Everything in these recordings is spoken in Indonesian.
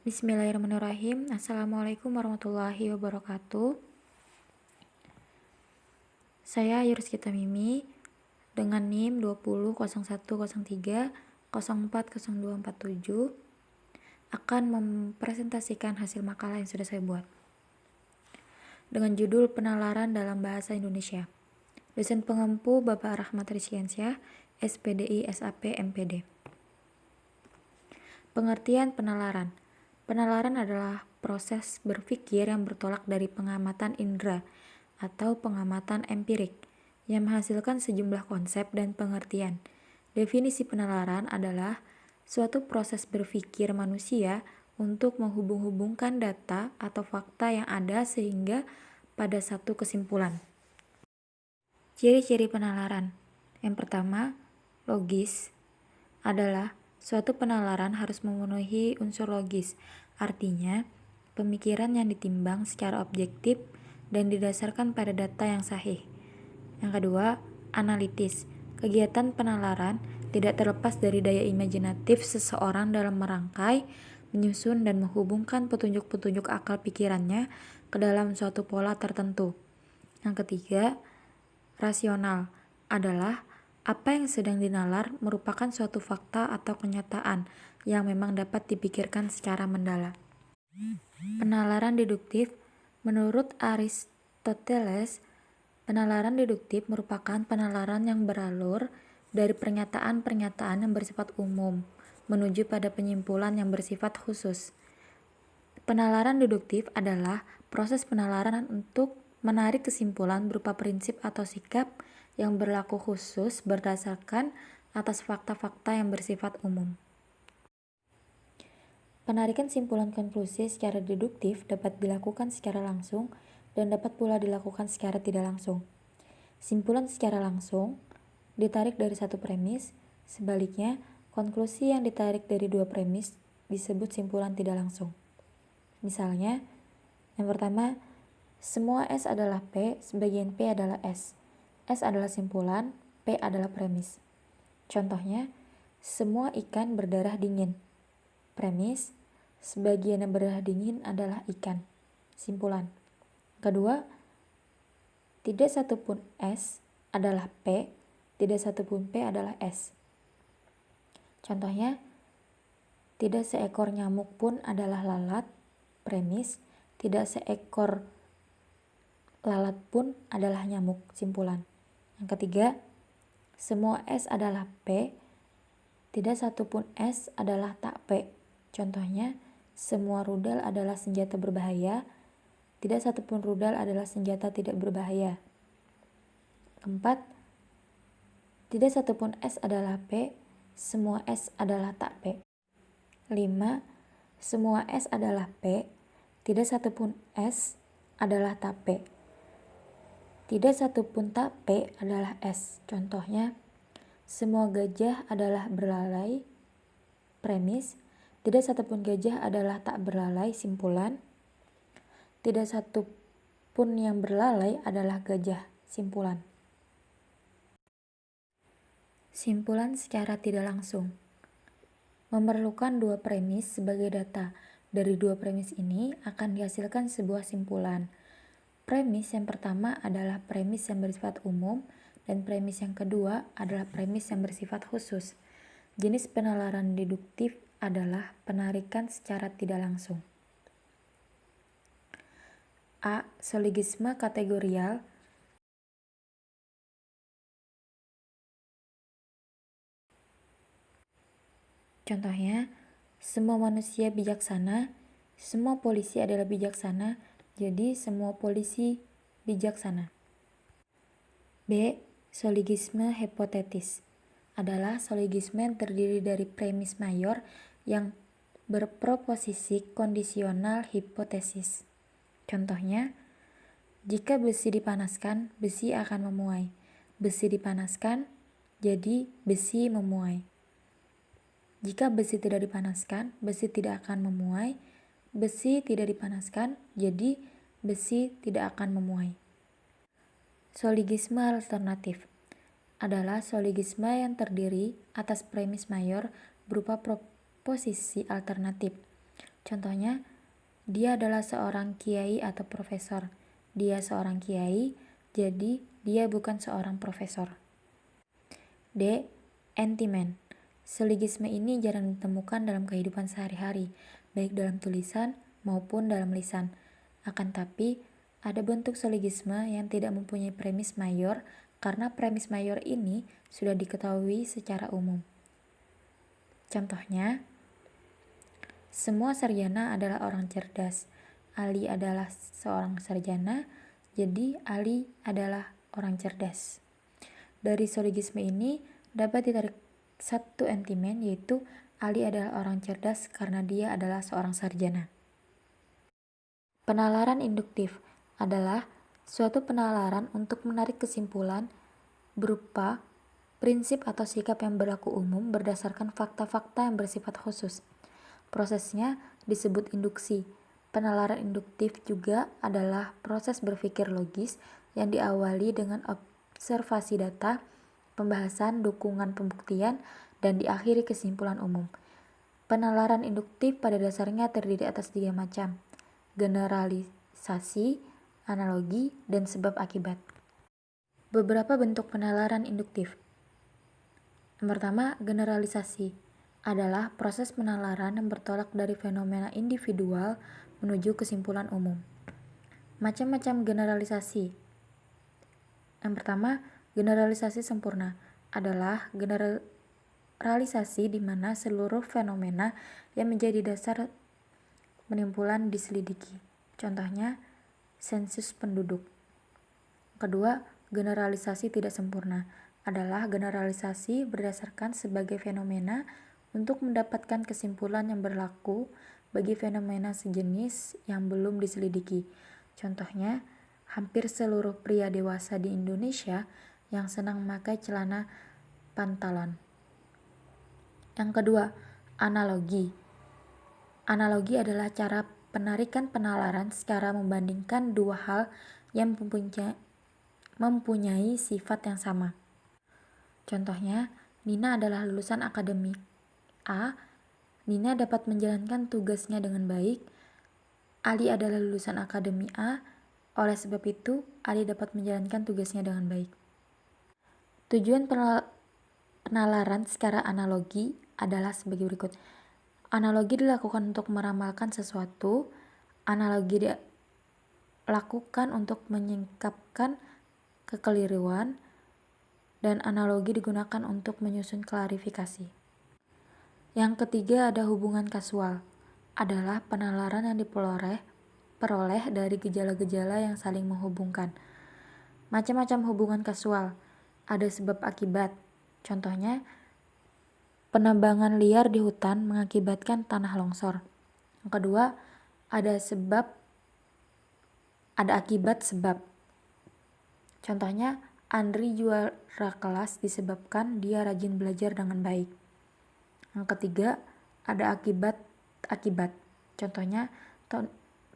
Bismillahirrahmanirrahim. Assalamualaikum warahmatullahi wabarakatuh. Saya Yuriskita Mimi dengan NIM 200103040247 akan mempresentasikan hasil makalah yang sudah saya buat dengan judul Penalaran dalam Bahasa Indonesia. Dosen pengempu Bapak Rahmat Rizkiansyah, SPDI SAP MPD. Pengertian penalaran. Penalaran adalah proses berpikir yang bertolak dari pengamatan indera atau pengamatan empirik yang menghasilkan sejumlah konsep dan pengertian. Definisi penalaran adalah suatu proses berpikir manusia untuk menghubung-hubungkan data atau fakta yang ada sehingga pada satu kesimpulan. Ciri-ciri penalaran. Yang pertama, logis adalah suatu penalaran harus memenuhi unsur logis, artinya pemikiran yang ditimbang secara objektif dan didasarkan pada data yang sahih. Yang kedua, analitis. Kegiatan penalaran tidak terlepas dari daya imajinatif seseorang dalam merangkai, menyusun, dan menghubungkan petunjuk-petunjuk akal pikirannya ke dalam suatu pola tertentu. Yang ketiga, rasional adalah apa yang sedang dinalar merupakan suatu fakta atau kenyataan yang memang dapat dipikirkan secara mendalam. Penalaran deduktif. Menurut Aristoteles, penalaran deduktif merupakan penalaran yang beralur dari pernyataan-pernyataan yang bersifat umum menuju pada penyimpulan yang bersifat khusus. Penalaran deduktif adalah proses penalaran untuk menarik kesimpulan berupa prinsip atau sikap yang berlaku khusus berdasarkan atas fakta-fakta yang bersifat umum. Penarikan simpulan konklusi secara deduktif dapat dilakukan secara langsung dan dapat pula dilakukan secara tidak langsung. Simpulan secara langsung ditarik dari satu premis, sebaliknya konklusi yang ditarik dari dua premis disebut simpulan tidak langsung. Misalnya, yang pertama, semua S adalah P, sebagian P adalah S. S adalah simpulan, P adalah premis. Contohnya, semua ikan berdarah dingin. Premis, sebagian yang berdarah dingin adalah ikan. Simpulan. Kedua, tidak satupun S adalah P, tidak satupun P adalah S. Contohnya, tidak seekor nyamuk pun adalah lalat. Premis, tidak seekor lalat pun adalah nyamuk. Simpulan. Yang ketiga, semua S adalah P, tidak satupun S adalah tak P. Contohnya, semua rudal adalah senjata berbahaya, tidak satupun rudal adalah senjata tidak berbahaya. Keempat, tidak satupun S adalah P, semua S adalah tak P. 5. Semua S adalah P, tidak satupun S adalah tak P. Tidak satupun tak P adalah S. Contohnya, semua gajah adalah belalai. Premis, tidak satupun gajah adalah tak berlalai. Simpulan, tidak satupun yang berlalai adalah gajah. Simpulan. Simpulan secara tidak langsung. Memerlukan dua premis sebagai data. Dari dua premis ini akan dihasilkan sebuah simpulan. Premis yang pertama adalah premis yang bersifat umum dan premis yang kedua adalah premis yang bersifat khusus. Jenis penalaran deduktif adalah penarikan secara tidak langsung. A. Silogisme kategorial. Contohnya, semua manusia bijaksana, semua polisi adalah bijaksana, jadi semua polisi bijaksana. B. Silogisme hipotetis adalah silogisme yang terdiri dari premis mayor yang berproposisi kondisional hipotesis. Contohnya, jika besi dipanaskan, besi akan memuai. Besi dipanaskan, jadi besi memuai. Jika besi tidak dipanaskan, besi tidak akan memuai. Besi tidak dipanaskan, jadi besi tidak akan memuai. Silogisme alternatif adalah silogisme yang terdiri atas premis mayor berupa proposisi alternatif. Contohnya, dia adalah seorang kiai atau profesor. Dia seorang kiai, jadi dia bukan seorang profesor. D. Entimen. Silogisme ini jarang ditemukan dalam kehidupan sehari-hari, baik dalam tulisan maupun dalam lisan. Akan tapi, ada bentuk silogisme yang tidak mempunyai premis mayor karena premis mayor ini sudah diketahui secara umum. Contohnya, semua sarjana adalah orang cerdas. Ali adalah seorang sarjana, jadi Ali adalah orang cerdas. Dari silogisme ini dapat ditarik satu entimen, yaitu Ali adalah orang cerdas karena dia adalah seorang sarjana. Penalaran induktif adalah suatu penalaran untuk menarik kesimpulan berupa prinsip atau sikap yang berlaku umum berdasarkan fakta-fakta yang bersifat khusus. Prosesnya disebut induksi. Penalaran induktif juga adalah proses berpikir logis yang diawali dengan observasi data, pembahasan dukungan pembuktian, dan diakhiri kesimpulan umum. Penalaran induktif pada dasarnya terdiri atas 3 macam: generalisasi, analogi, dan sebab akibat. Beberapa bentuk penalaran induktif. Yang pertama, generalisasi adalah proses penalaran yang bertolak dari fenomena individual menuju kesimpulan umum. Macam-macam generalisasi. Yang pertama, generalisasi sempurna adalah generalisasi di mana seluruh fenomena yang menjadi dasar penimpulan diselidiki. Contohnya, sensus penduduk. Kedua, generalisasi tidak sempurna adalah generalisasi berdasarkan sebagai fenomena untuk mendapatkan kesimpulan yang berlaku bagi fenomena sejenis yang belum diselidiki. Contohnya, hampir seluruh pria dewasa di Indonesia yang senang memakai celana pantalon. Yang kedua, analogi. Analogi adalah cara penarikan penalaran secara membandingkan dua hal yang mempunyai sifat yang sama. Contohnya, Nina adalah lulusan akademik A. Nina dapat menjalankan tugasnya dengan baik. Ali adalah lulusan akademi A. Oleh sebab itu, Ali dapat menjalankan tugasnya dengan baik. Tujuan penalaran secara analogi adalah sebagai berikut. Analogi dilakukan untuk meramalkan sesuatu. Analogi dilakukan untuk menyingkapkan kekeliruan. Dan analogi digunakan untuk menyusun klarifikasi. Yang ketiga ada hubungan kasual, adalah penalaran yang diperoleh dari gejala-gejala yang saling menghubungkan. Macam-macam hubungan kasual, ada sebab akibat. Contohnya, penebangan liar di hutan mengakibatkan tanah longsor. Yang kedua, ada akibat sebab. Contohnya, Andri juara kelas disebabkan dia rajin belajar dengan baik. Yang ketiga, ada akibat. Contohnya,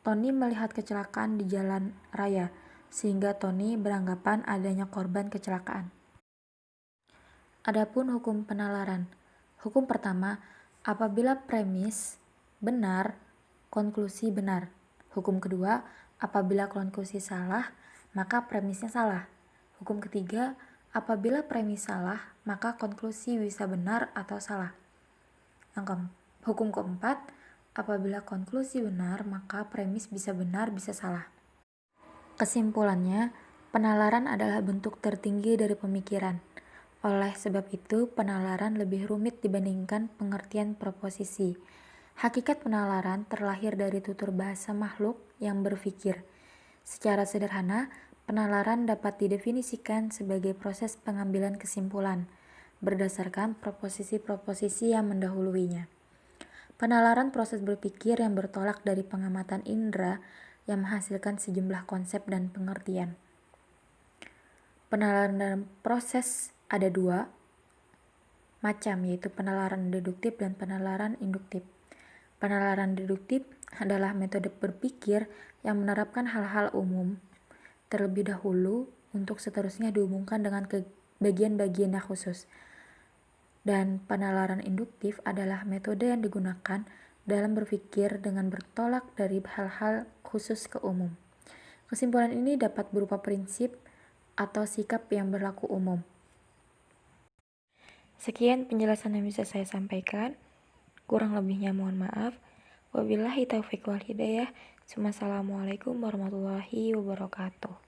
Tony melihat kecelakaan di jalan raya, sehingga Tony beranggapan adanya korban kecelakaan. Adapun hukum penalaran. Hukum pertama, apabila premis benar, konklusi benar. Hukum kedua, apabila konklusi salah, maka premisnya salah. Hukum ketiga, apabila premis salah, maka konklusi bisa benar atau salah. Hukum keempat, apabila konklusi benar, maka premis bisa benar, bisa salah. Kesimpulannya, penalaran adalah bentuk tertinggi dari pemikiran. Oleh sebab itu, penalaran lebih rumit dibandingkan pengertian proposisi. Hakikat penalaran terlahir dari tutur bahasa makhluk yang berpikir. Secara sederhana, penalaran dapat didefinisikan sebagai proses pengambilan kesimpulan berdasarkan proposisi-proposisi yang mendahuluinya. Penalaran proses berpikir yang bertolak dari pengamatan indera yang menghasilkan sejumlah konsep dan pengertian. Penalaran dalam proses ada 2 macam, yaitu penalaran deduktif dan penalaran induktif. Penalaran deduktif adalah metode berpikir yang menerapkan hal-hal umum terlebih dahulu untuk seterusnya dihubungkan dengan bagian-bagian yang khusus. Dan penalaran induktif adalah metode yang digunakan dalam berpikir dengan bertolak dari hal-hal khusus ke umum. Kesimpulan ini dapat berupa prinsip atau sikap yang berlaku umum. Sekian penjelasan yang bisa saya sampaikan. Kurang lebihnya mohon maaf. Wabillahi taufiq wal hidayah. Wassalamualaikum warahmatullahi wabarakatuh.